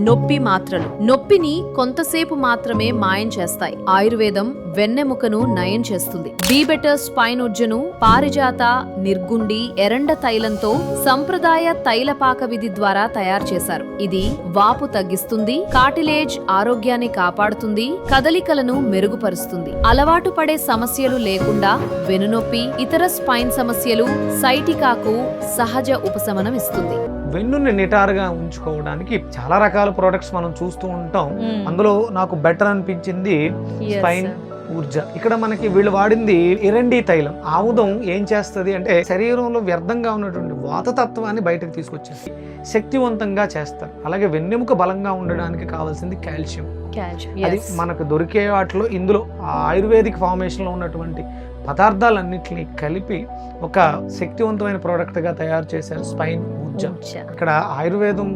నొప్పి మాత్రలు నొప్పిని కొంతసేపు మాత్రమే మాయం చేస్తాయి. ఆయుర్వేదం వెన్నెముకను నయం చేస్తుంది. బీ బెటర్ స్పైన్ ఉజ్జను పారిజాత, నిర్గుండి, ఎరండ తైలంతో సంప్రదాయ తైలపాక విధి ద్వారా తయారు చేశారు. ఇది వాపు తగ్గిస్తుంది, కార్టిలేజ్ ఆరోగ్యాన్ని కాపాడుతుంది, కదలికలను మెరుగుపరుస్తుంది. అలవాటు పడే సమస్యలు లేకుండా వెన్నునొప్పి, ఇతర స్పైన్ సమస్యలు, సైటికాకు సహజ ఉపశమనం ఇస్తుంది. వెన్నుని నిటారుగా ఉంచుకోవడానికి చాలా రకాల ప్రొడక్ట్స్ మనం చూస్తూ ఉంటాం. అందులో నాకు బెటర్ అనిపించింది స్పైన్ ఊర్జ. ఇక్కడ మనకి వీళ్ళు వాడింది ఎరండి తైలం. ఆముదం ఏం చేస్తుంది అంటే శరీరంలో వ్యర్థంగా ఉన్నటువంటి వాతతత్వాన్ని బయటకు తీసుకొచ్చేసి శక్తివంతంగా చేస్తారు. అలాగే వెన్నెముక బలంగా ఉండడానికి కావాల్సింది కాల్షియం. అది మనకు దొరికే వాటిలో ఇందులో ఆయుర్వేదిక్ ఫార్మేషన్ లో ఉన్నటువంటి పదార్థాలన్నింటినీ కలిపి ఒక శక్తివంతమైన ప్రోడక్ట్ గా తయారు చేశారు స్పైన్ ఊర్జ. ఇక్కడ ఆయుర్వేదం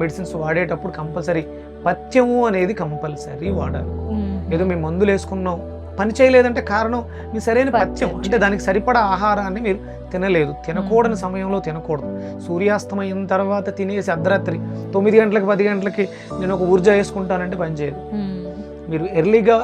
మెడిసిన్స్ వాడేటప్పుడు కంపల్సరీ పథ్యము అనేది కంపల్సరీ వాడాలి. ఏదో మేము మందులు వేసుకున్నాం పని చేయలేదంటే కారణం మీ సరైన పథ్యం, అంటే దానికి సరిపడా ఆహారాన్ని మీరు తినలేదు. తినకూడని సమయంలో తినకూడదు. సూర్యాస్తమయం తర్వాత తినేసి అర్ధరాత్రి 9 గంటలకి 10 గంటలకి నేను ఒక ఊర్జా వేసుకుంటానంటే పనిచేయదు. మీరు ఎర్లీగా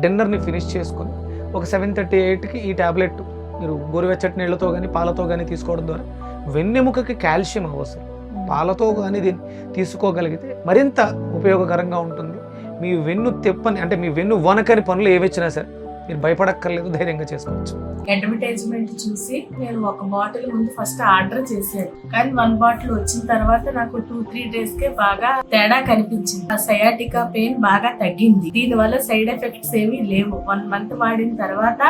డిన్నర్ని ఫినిష్ చేసుకొని ఒక 7:38కి ఈ టాబ్లెట్ మీరు గోరువెచ్చటి నీళ్లతో కానీ పాలతో కానీ తీసుకోవడం ద్వారా వెన్నెముకకి కాల్షియం అవసరం. పాలతో కానీ దీన్ని తీసుకోగలిగితే మరింత ఉపయోగకరంగా ఉంటుంది. మీ వెన్ను తెప్పని అంటే మీ వెన్ను వనకని పనులు ఏవచ్చినా సరే మీరు భయపడక్కర్లేదు, ధైర్యంగా చేసుకోవచ్చు. అడ్వర్టైజ్మెంట్ చూసి నేను ఒక బాటిల్ ముందు ఫస్ట్ ఆర్డర్ చేశాను, కానీ 1 బాటిల్ వచ్చిన తర్వాత నాకు 2-3 days కే బాగా తేడా కనిపించింది. ఆ సయాటికా పెయిన్ బాగా తగ్గింది. దీని వల్ల సైడ్ ఎఫెక్ట్స్ ఏమీ లేవు. 1 month వాడిన తర్వాత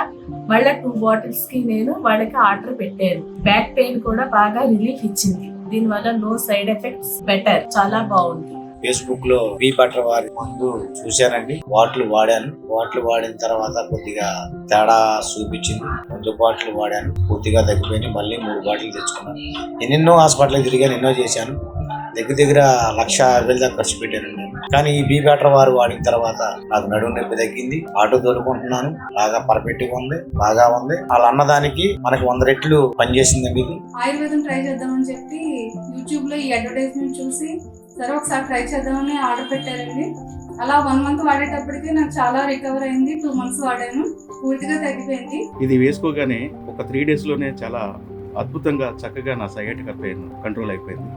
మళ్ళీ 2 bottles కి నేను వాళ్ళకి ఆర్డర్ పెట్టాను. బ్యాక్ పెయిన్ కూడా బాగా రిలీఫ్ ఇచ్చింది. దీని వల్ల నో సైడ్ ఎఫెక్ట్స్, బెటర్, చాలా బాగుంది. ఫేస్బుక్ లో బీ బటర్ వారి మందు చూశానండి. బాటిల్ వాడాను. బాటిల్ వాడిన తర్వాత కొద్దిగా తేడా చూపించింది. 2 బాటిల్ వాడాను, పూర్తిగా తగ్గిపోయింది. మళ్ళీ 3 బాటిల్ తెచ్చుకున్నాను. ఎన్నెన్నో హాస్పిటల్ తిరిగాను, ఎన్నో చేశాను. దగ్గర 1,50,000 దాకా ఖర్చు పెట్టాను నేను. కానీ ఈ బీ బటర్ వారు వాడిన తర్వాత నాకు నడుము నొప్పి తగ్గింది. ఆటో దొరుకుంటున్నాను, బాగా పర్ఫెక్ట్ గా ఉంది, బాగా ఉంది. వాళ్ళు అన్నదానికి మనకి 100 రెట్లు పనిచేసిందండి. ఇది ఆయుర్వేదం ట్రై చేద్దామని చెప్పి యూట్యూబ్ లో ఈ అడ్వర్టైజ్మెంట్ చూసి సరే ఒకసారి ట్రై చేద్దామని ఆర్డర్ పెట్టారండి. అలా 1 month వాడేటప్పటికి నాకు చాలా రికవర్ అయింది. 2 months వాడాను, పూర్తిగా తగ్గిపోయింది. ఇది వేసుకోగానే ఒక 3 days లోనే చాలా అద్భుతంగా చక్కగా నా సయాటికా పెయిన్ కంట్రోల్ అయిపోయింది.